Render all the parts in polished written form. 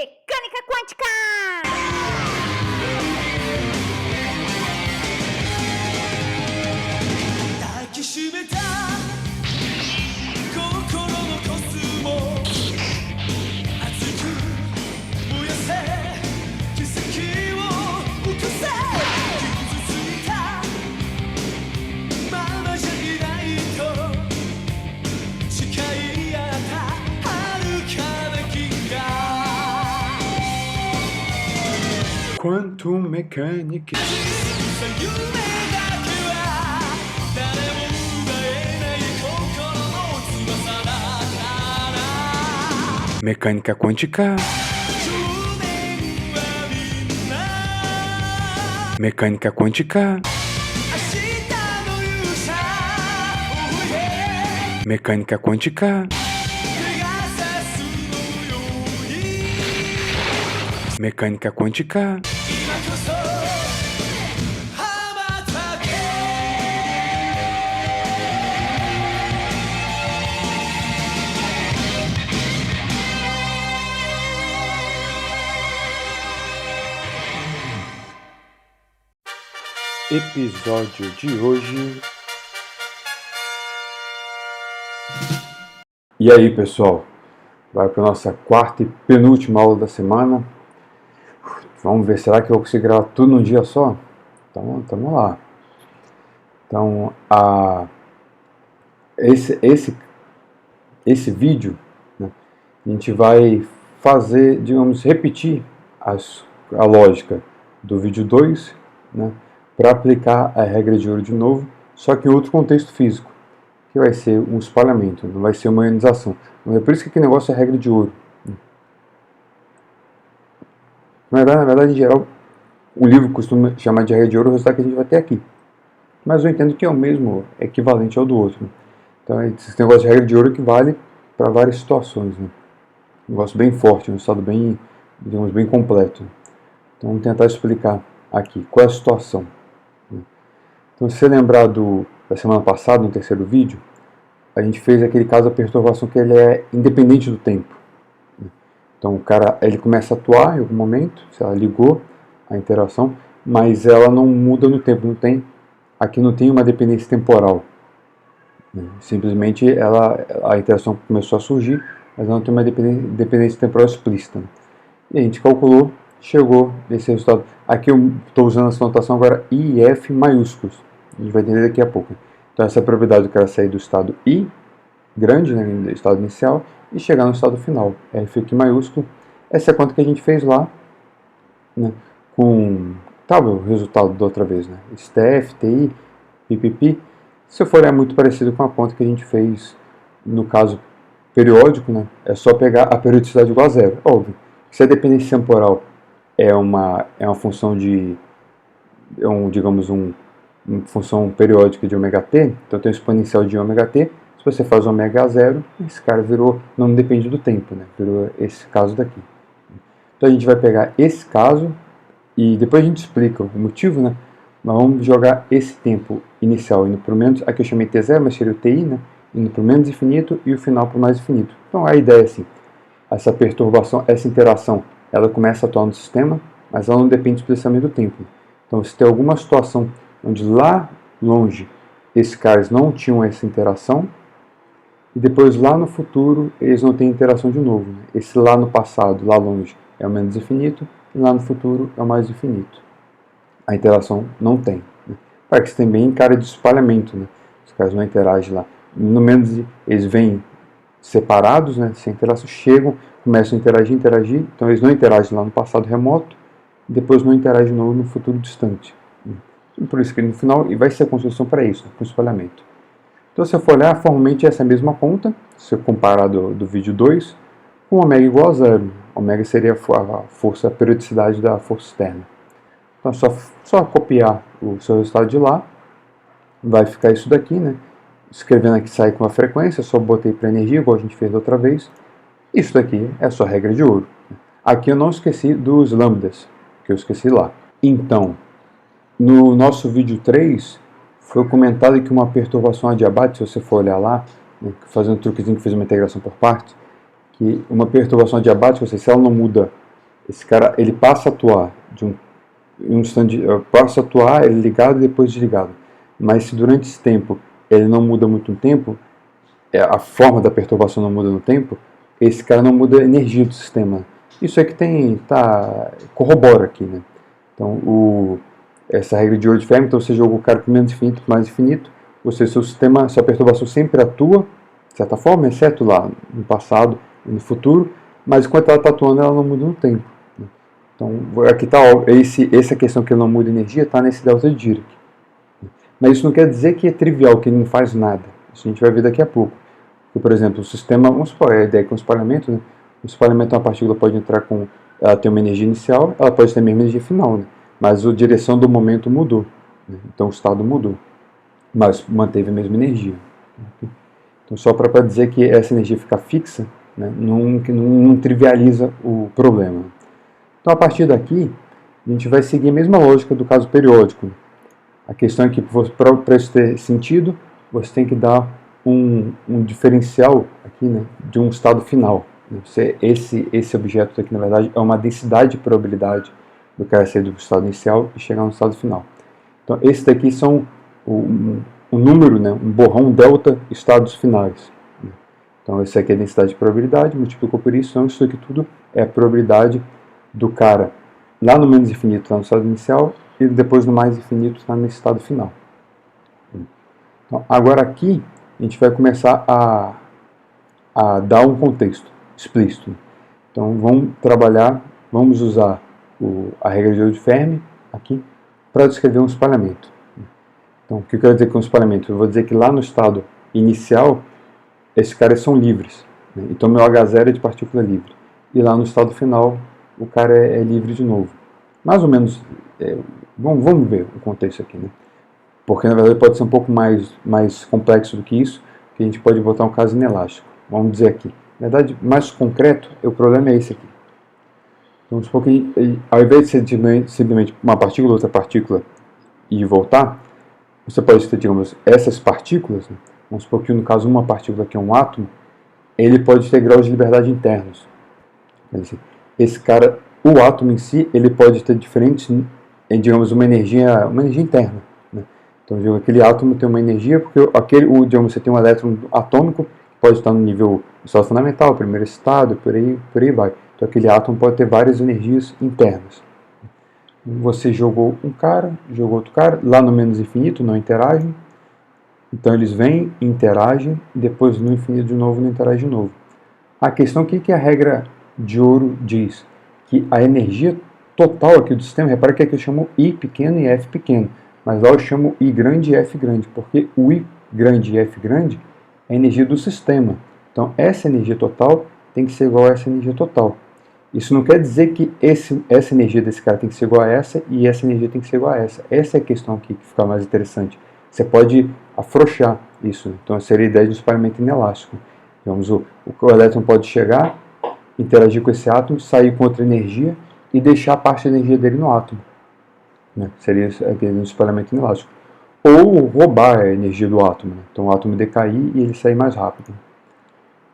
Mecânica quântica! Quantum Mechanics. Mecânica quântica. Mecânica quântica. Mecânica quântica. Mecânica quântica. Episódio de hoje. E aí, pessoal? Vai para a nossa quarta e penúltima aula da semana. Vamos ver, será que eu consigo gravar tudo num dia só? Então, vamos lá. Então, esse vídeo, né, a gente vai fazer, digamos, repetir a lógica do vídeo 2, né, para aplicar a regra de ouro de novo, só que em outro contexto físico, que vai ser um espalhamento, não vai ser uma ionização. É por isso que aquele negócio é regra de ouro. Na verdade, em geral, o livro costuma chamar de regra de ouro o resultado que a gente vai ter aqui. Mas eu entendo que é o mesmo, equivalente ao do outro. Né? Então, esse negócio de regra de ouro que vale para várias situações. Né? Um negócio bem forte, um estado bem, digamos, bem completo. Então, vamos tentar explicar aqui qual é a situação. Então, se você lembrar da semana passada, no terceiro vídeo, a gente fez aquele caso da perturbação que ele é independente do tempo. Então, o cara ele começa a atuar em algum momento, se ela ligou a interação, mas ela não muda no tempo, aqui não tem uma dependência temporal. Simplesmente a interação começou a surgir, mas ela não tem uma dependência temporal explícita. E a gente calculou, chegou nesse resultado. Aqui eu estou usando essa notação agora I e F maiúsculos. A gente vai entender daqui a pouco. Então essa é a probabilidade do cara sair do estado I, grande, né, do estado inicial, e chegar no estado final. F aqui maiúsculo. Essa é a conta que a gente fez lá, né, com o resultado da outra vez. Né, STF, TI, PPP. Se for olhar, é muito parecido com a conta que a gente fez no caso periódico, né, é só pegar a periodicidade igual a zero. Óbvio, se a dependência temporal é uma função de, digamos, uma função periódica de ωt, então tem o exponencial de ωt, se você faz ω a zero, esse cara não depende do tempo, né? Virou esse caso daqui. Então a gente vai pegar esse caso e depois a gente explica o motivo, né? Mas vamos jogar esse tempo inicial indo para o menos, aqui eu chamei T0, mas seria o TI, né? Indo para o menos infinito e o final para o mais infinito. Então a ideia é assim, essa perturbação, essa interação, ela começa a atuar no sistema, mas ela não depende especialmente do tempo. Então se tem alguma situação onde lá longe esses caras não tinham essa interação, e depois lá no futuro eles não têm interação de novo. Né? Esse lá no passado, lá longe, é o menos infinito, e lá no futuro é o mais infinito. A interação não tem. Né? Para que você tem bem cara de espalhamento, né? Os caras não interagem lá. No menos eles vêm separados, né? Sem interação, chegam, começam a interagir, então eles não interagem lá no passado remoto, e depois não interagem de novo no futuro distante. Por isso que no final vai ser a construção para isso, para o espalhamento. Então, se eu for olhar, formalmente essa é a mesma conta, se eu comparar do vídeo 2, com ω igual a zero. Ω seria a periodicidade da força externa. Então, é só copiar o seu resultado de lá, vai ficar isso daqui, né? Escrevendo aqui sai com a frequência, só botei para energia, igual a gente fez da outra vez. Isso daqui é a sua regra de ouro. Aqui eu não esqueci dos lambdas, que eu esqueci lá. Então, no nosso vídeo 3, foi comentado que uma perturbação adiabática, se você for olhar lá, né, fazendo um truquezinho que fez uma integração por partes, que uma perturbação adiabática, se ela não muda esse cara ele passa a atuar em um instante, passa a atuar, ele ligado e depois desligado. Mas se durante esse tempo ele não muda muito no tempo, a forma da perturbação não muda no tempo, esse cara não muda a energia do sistema. Isso é que corrobora aqui, né? Então, essa regra de ouro de Fermi, então você jogou o cara com menos infinito para mais infinito, ou seja, seu sistema, sua perturbação sempre atua, de certa forma, exceto lá no passado e no futuro, mas enquanto ela está atuando, ela não muda no tempo. Né? Então, aqui está, essa questão que ele não muda energia está nesse delta de Dirac. Mas isso não quer dizer que é trivial, que ele não faz nada. Isso a gente vai ver daqui a pouco. Porque, por exemplo, o sistema, vamos supor, a ideia que um espalhamento, né? Um espalhamento, uma partícula pode entrar com, ela tem uma energia inicial, ela pode ter a mesma energia final, né? Mas a direção do momento mudou, né? Então o estado mudou, mas manteve a mesma energia. Então só para dizer que essa energia fica fixa, né? não trivializa o problema. Então a partir daqui, a gente vai seguir a mesma lógica do caso periódico. A questão é que para isso ter sentido, você tem que dar um diferencial aqui, né, de um estado final. Esse objeto aqui, na verdade, é uma densidade de probabilidade do cara sair do estado inicial e chegar no estado final. Então, esses daqui são um número, né, um borrão delta estados finais. Então, esse aqui é a densidade de probabilidade, multiplicou por isso, então isso aqui tudo é a probabilidade do cara lá no menos infinito, lá no estado inicial, e depois no mais infinito está nesse estado final. Então, agora aqui, a gente vai começar a dar um contexto explícito. Então, vamos usar a regra de ouro de Fermi aqui para descrever um espalhamento. Então, o que eu quero dizer com um espalhamento? Eu vou dizer que lá no estado inicial, esses caras são livres. Né? Então, meu H0 é de partícula livre. E lá no estado final, o cara é livre de novo. Mais ou menos, vamos ver o contexto aqui, né? Porque, na verdade, pode ser um pouco mais complexo do que isso, que a gente pode botar um caso inelástico. Vamos dizer aqui. Na verdade, mais concreto, o problema é esse aqui. Vamos supor que, ao invés de ser simplesmente uma partícula, outra partícula e voltar, você pode ter, digamos, essas partículas, né? Vamos supor que, no caso, uma partícula que é um átomo, ele pode ter graus de liberdade internos. Esse cara, o átomo em si, ele pode ter diferentes, digamos, uma energia interna. Né? Então, aquele átomo tem uma energia, porque digamos, você tem um elétron atômico, pode estar no nível do estado fundamental, primeiro estado, por aí vai. Então, aquele átomo pode ter várias energias internas. Você jogou um cara, jogou outro cara, lá no menos infinito não interagem. Então, eles vêm, interagem, e depois no infinito de novo não interagem de novo. A questão, o que a regra de ouro diz? Que a energia total aqui do sistema, repara que aqui eu chamo I pequeno e F pequeno, mas lá eu chamo I grande e F grande, porque o I grande e F grande é a energia do sistema. Então, essa energia total tem que ser igual a essa energia total. Isso não quer dizer que essa energia desse cara tem que ser igual a essa e essa energia tem que ser igual a essa. Essa é a questão aqui que fica mais interessante. Você pode afrouxar isso. Então, seria a ideia de um espalhamento inelástico. Digamos, o elétron pode chegar, interagir com esse átomo, sair com outra energia e deixar parte da energia dele no átomo. Né? Seria um espalhamento inelástico. Ou roubar a energia do átomo. Né? Então, o átomo decair e ele sair mais rápido.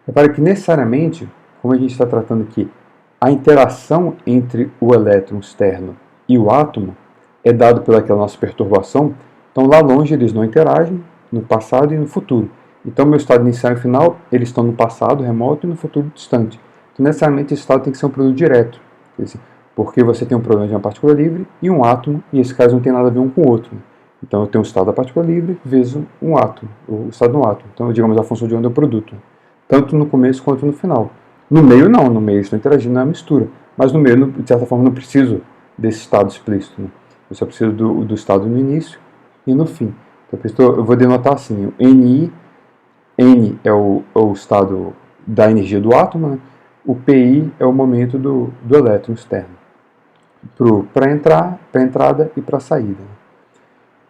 Repare que, necessariamente, como a gente está tratando aqui, a interação entre o elétron externo e o átomo é dado pelaquela nossa perturbação. Então, lá longe, eles não interagem, no passado e no futuro. Então, meu estado inicial e final, eles estão no passado remoto e no futuro distante. Então, necessariamente, esse estado tem que ser um produto direto. Porque você tem um problema de uma partícula livre e um átomo, e esse caso não tem nada a ver um com o outro. Então, eu tenho o estado da partícula livre vezes um átomo, o estado do átomo. Então, digamos, a função de onda é o produto. Tanto no começo quanto no final. No meio, não. No meio, eles estão interagindo na mistura. Mas no meio, de certa forma, não preciso desse estado explícito. Né? Eu só preciso do estado no início e no fim. Então, eu vou denotar assim, o NI, N é o estado da energia do átomo, né? O PI é o momento do elétron externo, para a entrada e para a saída.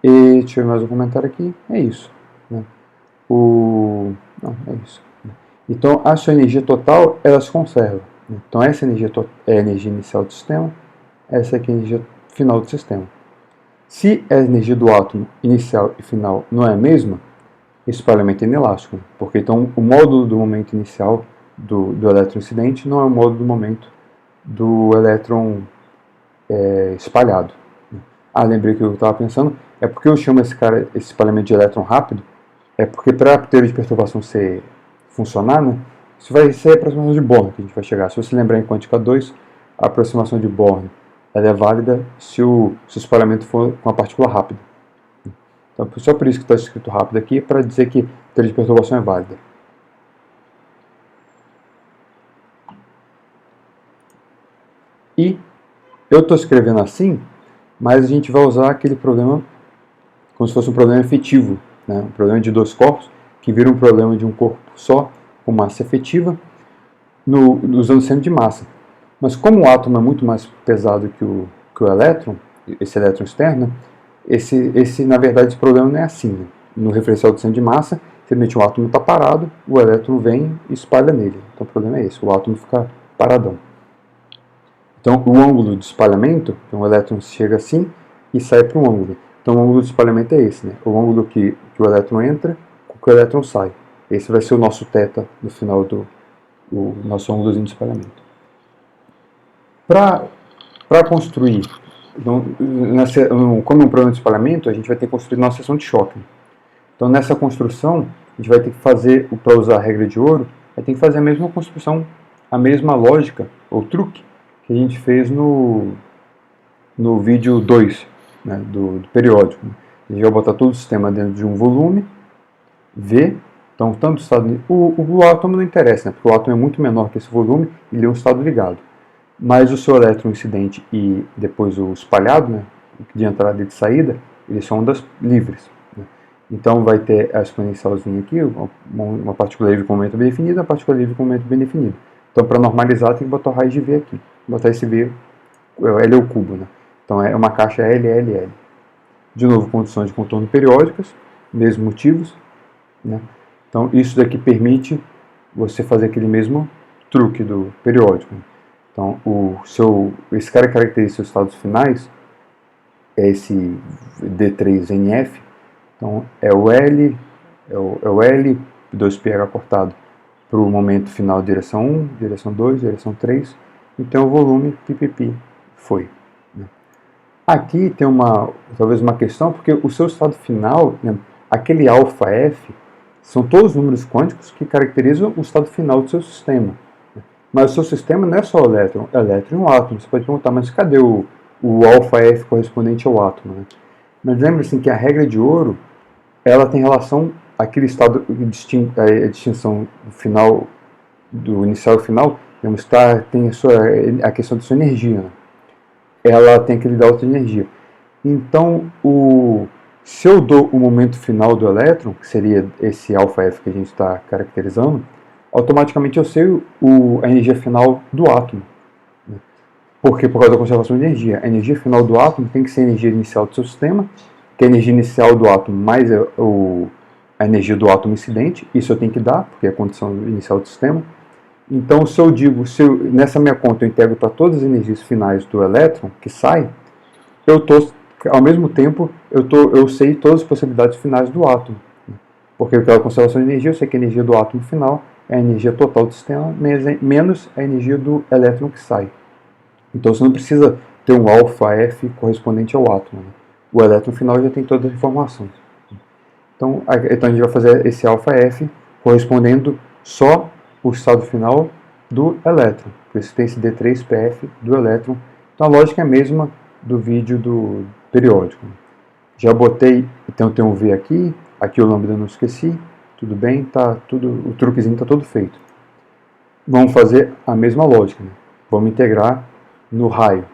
E deixa eu ver mais um comentário aqui, é isso. Né? Não, é isso. Então, a sua energia total, ela se conserva. Né? Então, essa energia é a energia inicial do sistema, essa aqui é a energia final do sistema. Se a energia do átomo inicial e final não é a mesma, esse espalhamento é inelástico, porque então o módulo do momento inicial do elétron incidente não é o módulo do momento do elétron espalhado. Lembrei que eu estava pensando, é porque eu chamo esse espalhamento de elétron rápido, é porque para a teoria de perturbação funcionar, né, isso vai ser a aproximação de Born que a gente vai chegar. Se você lembrar em quântica 2, a aproximação de Born ela é válida se o espalhamento for com a partícula rápida. Então, só por isso que está escrito rápido aqui, para dizer que a teoria de perturbação é válida. E eu estou escrevendo assim, mas a gente vai usar aquele problema como se fosse um problema efetivo, né? Um problema de dois corpos, que vira um problema de um corpo só, com massa efetiva, usando centro de massa. Mas como o átomo é muito mais pesado que o elétron, esse elétron externo, na verdade, esse problema não é assim. Né? No referencial do centro de massa, simplesmente o átomo está parado, o elétron vem e espalha nele. Então o problema é esse, o átomo fica paradão. Então o ângulo de espalhamento, então o elétron chega assim e sai para um ângulo. Então o ângulo de espalhamento é esse, né? O ângulo que o elétron entra com que o elétron sai. Esse vai ser o nosso θ no final do nosso ângulozinho de espalhamento. Para construir, como é um problema de espalhamento, a gente vai ter que construir nossa seção de choque. Então nessa construção, a gente vai ter que fazer, para usar a regra de ouro, vai ter que fazer a mesma construção, a mesma lógica, ou truque, que a gente fez no vídeo 2, né, do periódico. A gente vai botar todo o sistema dentro de um volume, V, então tanto o estado... O átomo não interessa, né, porque o átomo é muito menor que esse volume, ele é um estado ligado. Mas o seu elétron incidente e depois o espalhado, né, de entrada e de saída, eles são ondas livres. Né. Então vai ter a exponencialzinha aqui, uma partícula livre com momento bem definido, uma partícula livre com momento bem definido. Então para normalizar tem que botar o raiz de V aqui. Botar esse V, L é o cubo, né? Então é uma caixa LLL. De novo, condições de contorno periódicas, mesmos motivos. Né? Então isso daqui permite você fazer aquele mesmo truque do periódico. Então esse cara caracteriza seus estados finais, é esse D3NF. Então é o L, o L, 2pH cortado para o momento final, direção 1, direção 2, direção 3. Então o volume, pipipi, foi. Aqui tem talvez uma questão, porque o seu estado final, né, aquele alfa F, são todos os números quânticos que caracterizam o estado final do seu sistema. Mas o seu sistema não é só o elétron e um átomo. Você pode perguntar, mas cadê o alfa F correspondente ao átomo? Né? Mas lembre-se que a regra de ouro, ela tem relação àquele estado, a distinção do final, do inicial e final, tem a questão da sua energia. Né? Ela tem aquele delta de energia. Então, se eu dou o momento final do elétron, que seria esse alfa F que a gente está caracterizando, automaticamente eu sei a energia final do átomo. Né? Porque por causa da conservação de energia. A energia final do átomo tem que ser a energia inicial do seu sistema, que é a energia inicial do átomo mais a energia do átomo incidente. Isso eu tenho que dar, porque é a condição inicial do sistema. Então, se eu digo, nessa minha conta eu integro para todas as energias finais do elétron que sai, ao mesmo tempo, eu sei todas as possibilidades finais do átomo. Porque aquela conservação de energia, eu sei que a energia do átomo final é a energia total do sistema, menos a energia do elétron que sai. Então, você não precisa ter um alfa F correspondente ao átomo. Né? O elétron final já tem todas as informações. Então, a gente vai fazer esse alfa F correspondendo só o estado final do elétron. Por isso tem esse D3PF do elétron. Então a lógica é a mesma do vídeo do periódico. Já botei, então tem um V aqui o lambda eu não esqueci, tudo bem, o truquezinho está todo feito. Vamos fazer a mesma lógica, né? Vamos integrar no raio,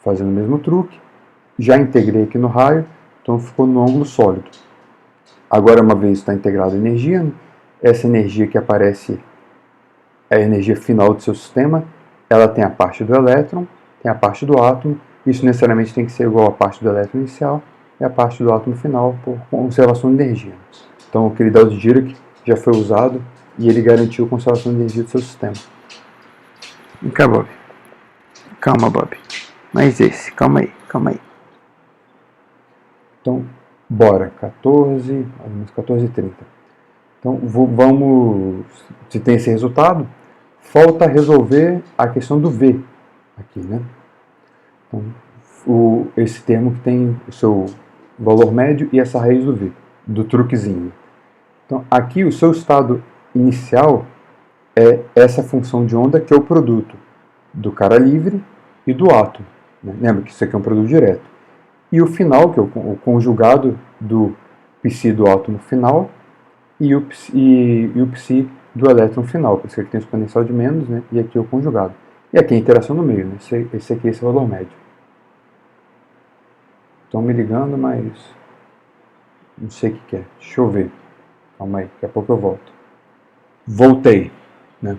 fazendo o mesmo truque. Já integrei aqui no raio, então ficou no ângulo sólido. Agora, uma vez está integrada a energia, né? Essa energia que aparece é a energia final do seu sistema, ela tem a parte do elétron, tem a parte do átomo, isso necessariamente tem que ser igual à parte do elétron inicial e a parte do átomo final por conservação de energia. Então o delta de Dirac já foi usado e ele garantiu a conservação de energia do seu sistema. Vem cá, Bob. Calma, Bob. Mas calma aí. Então, bora, 14h30. Então vamos, se tem esse resultado, falta resolver a questão do V. aqui, né? Então, esse termo que tem o seu valor médio e essa raiz do V, do truquezinho. Então, aqui o seu estado inicial é essa função de onda que é o produto do cara livre e do átomo. Né? Lembra que isso aqui é um produto direto. E o final, que é o conjugado do psi do átomo final e o psi do elétron final. Por isso aqui tem o exponencial de menos, né? E aqui é o conjugado. E aqui a interação no meio, né? Esse aqui é esse valor médio. Estão me ligando, mas não sei o que é. Deixa eu ver. Calma aí, daqui a pouco eu volto. Voltei, né?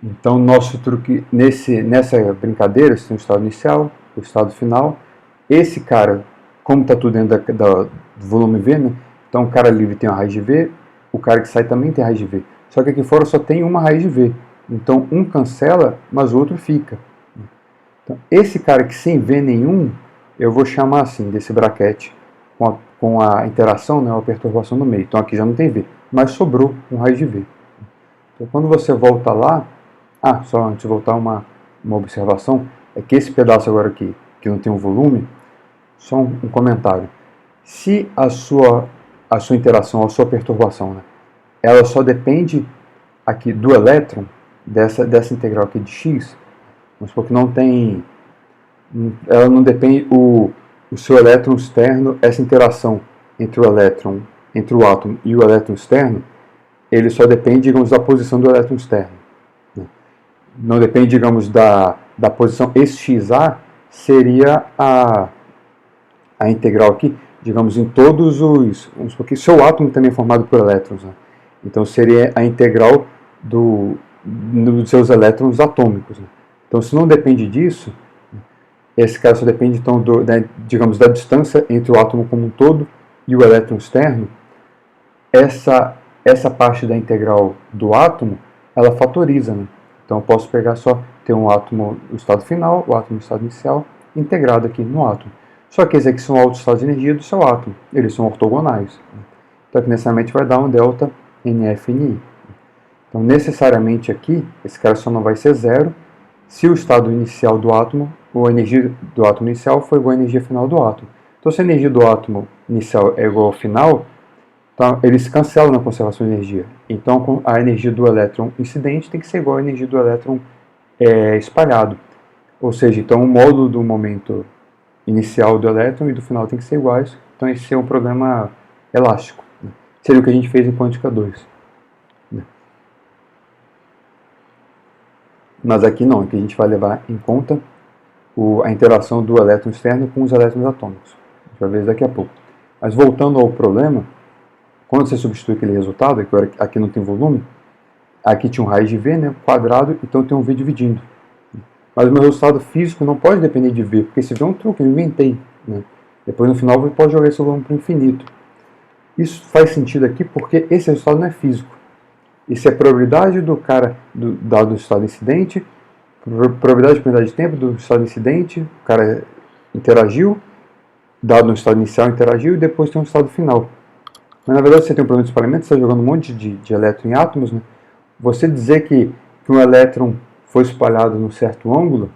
Então, nosso truque nessa brincadeira, você tem o estado inicial, o estado final. Esse cara, como está tudo dentro do volume V, né? Então, o cara livre tem uma raiz de V, o cara que sai também tem raiz de V. Só que aqui fora só tem uma raiz de V. Então, um cancela, mas o outro fica. Então, esse cara que sem V nenhum, eu vou chamar assim, desse braquete, com a interação, né, a perturbação no meio. Então, aqui já não tem V, mas sobrou um raiz de V. Então, quando você volta lá, só antes de voltar uma observação, é que esse pedaço agora aqui, que não tem um volume, só um comentário. Se a sua interação, a sua perturbação, né, ela só depende aqui do elétron, dessa integral aqui de x, mas porque não tem, ela não depende, o seu elétron externo, essa interação entre o átomo e o elétron externo, ele só depende, digamos, da posição do elétron externo. Não depende, digamos, da posição xa, seria a integral aqui, digamos, em todos os... Vamos supor que seu átomo também é formado por elétrons, né? Então seria a integral dos seus elétrons atômicos, né? Então, se não depende disso, esse cara só depende, então, digamos, da distância entre o átomo como um todo e o elétron externo. Essa parte da integral do átomo, ela fatoriza, né? Então, eu posso pegar ter um átomo no estado final, o átomo no estado inicial, integrado aqui no átomo. Só que esses aqui são altos estados de energia do seu átomo. Eles são ortogonais. Então, aqui necessariamente vai dar um delta NFNI. Então, necessariamente aqui, esse cara só não vai ser zero se o estado inicial do átomo, ou a energia do átomo inicial, for igual à energia final do átomo. Então, se a energia do átomo inicial é igual ao final, então, eles cancelam na conservação de energia. Então, a energia do elétron incidente tem que ser igual à energia do elétron espalhado. Ou seja, então o módulo do momento inicial do elétron e do final tem que ser iguais. Então, esse é um problema elástico, né? Seria o que a gente fez em quântica 2. Né? Mas aqui não, aqui a gente vai levar em conta a interação do elétron externo com os elétrons atômicos. A gente vai ver isso daqui a pouco. Mas voltando ao problema, quando você substitui aquele resultado, aqui não tem volume, aqui tinha um raiz de V, né, quadrado, então tem um V dividindo. Mas o meu resultado físico não pode depender de V, porque esse V é um truque, eu inventei. Né? Depois no final você pode jogar esse volume para o infinito. Isso faz sentido aqui porque esse resultado não é físico. Isso é a probabilidade do cara dado o estado incidente, probabilidade de unidade de tempo do estado incidente, o cara interagiu, dado no estado inicial interagiu e depois tem um estado final. Mas na verdade você tem um problema de espalhamento, você está jogando um monte de elétron em átomos, né? Você dizer que um elétron foi espalhado num certo ângulo,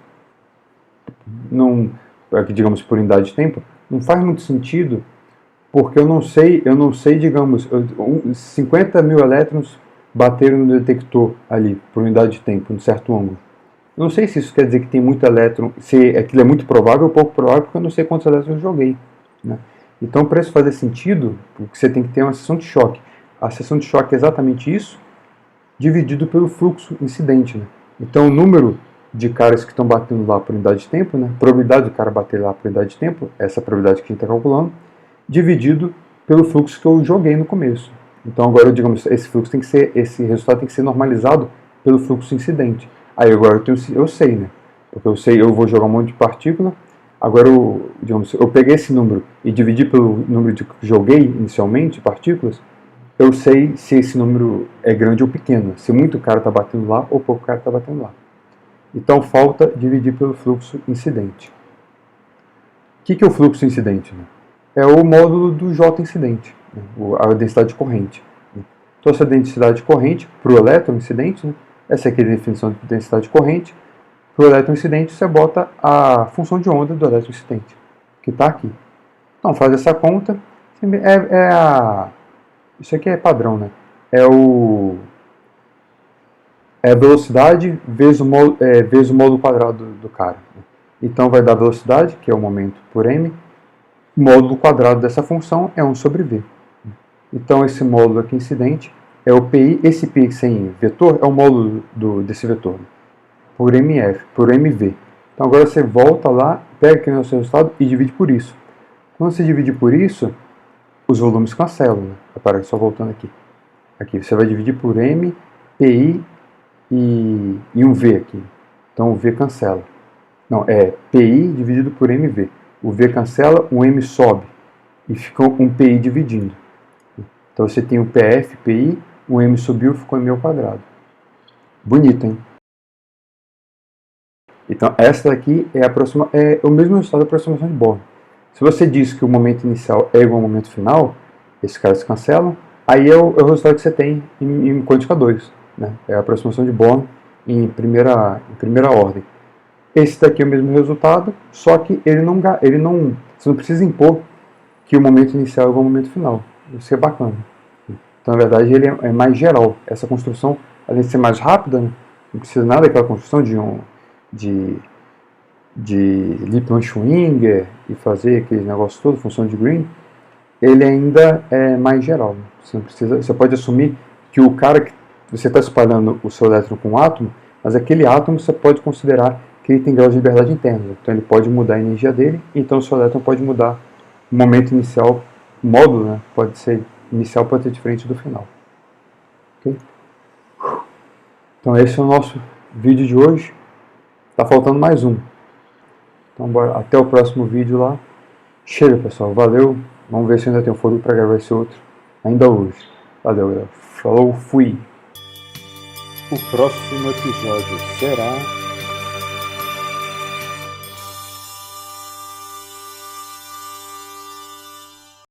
digamos por unidade de tempo, não faz muito sentido, porque eu não sei, digamos, 50 mil elétrons bateram no detector ali, por unidade de tempo, num certo ângulo. Eu não sei se isso quer dizer que tem muito elétron, se aquilo é muito provável ou pouco provável, porque eu não sei quantos elétrons eu joguei, né? Então, para isso fazer sentido, você tem que ter uma seção de choque. A seção de choque é exatamente isso, dividido pelo fluxo incidente, né? Então, o número de caras que estão batendo lá por unidade de tempo, né? A probabilidade do cara bater lá por unidade de tempo, essa probabilidade que a gente está calculando, dividido pelo fluxo que eu joguei no começo. Então, agora, digamos, esse resultado tem que ser normalizado pelo fluxo incidente. Aí, agora eu sei, né? Porque eu vou jogar um monte de partícula. Agora, digamos, eu peguei esse número e dividi pelo número que joguei inicialmente, de partículas, eu sei se esse número é grande ou pequeno, se muito cara está batendo lá ou pouco cara está batendo lá. Então, falta dividir pelo fluxo incidente. O que é o fluxo incidente? Né? É o módulo do J incidente, né? A densidade de corrente. Né? Então, essa densidade de corrente para o elétron incidente, né? Essa aqui é a definição de densidade de corrente. Para o elétron incidente, você bota a função de onda do elétron incidente, que está aqui. Então, faz essa conta. Isso aqui é padrão, né? É a velocidade vezes o módulo quadrado do cara. Então, vai dar velocidade, que é o momento por m. O módulo quadrado dessa função é 1 sobre v. Então, esse módulo aqui incidente é o pi. Esse pi sem vetor é o módulo desse vetor, por mf, por mv. Então, agora você volta lá, pega aqui no seu resultado e divide por isso. Quando você divide por isso, os volumes cancelam, né? Repara, só voltando aqui. Aqui, você vai dividir por m, pi e um v aqui. Então, o v cancela. Não, é pi dividido por mv. O v cancela, o m sobe. E fica um pi dividindo. Então, você tem o pf, pi, o m subiu, ficou m ao quadrado. Bonito, hein? Então, essa daqui é o mesmo resultado da aproximação de Born. Se você diz que o momento inicial é igual ao momento final, esses caras se cancelam, aí é o resultado que você tem em quântica 2. Né? É a aproximação de Born em primeira ordem. Esse daqui é o mesmo resultado, só que você não precisa impor que o momento inicial é igual ao momento final. Isso é bacana. Então, na verdade, ele é mais geral. Essa construção, além de ser mais rápida, né? Não precisa nada daquela construção de Lippmann-Schwinger e fazer aquele negócio todo, função de Green. Ele ainda é mais geral. Você pode assumir que o cara que você está espalhando o seu elétron com um átomo, mas aquele átomo você pode considerar que ele tem graus de liberdade interna. Então ele pode mudar a energia dele, então o seu elétron pode mudar o momento inicial, o módulo, né? Inicial pode ser diferente do final. Okay? Então esse é o nosso vídeo de hoje. Tá faltando mais um. Então bora, até o próximo vídeo lá. Chega, pessoal, valeu. Vamos ver se ainda tem fôlego para gravar esse outro ainda hoje. Valeu, galera. Falou, fui. O próximo episódio será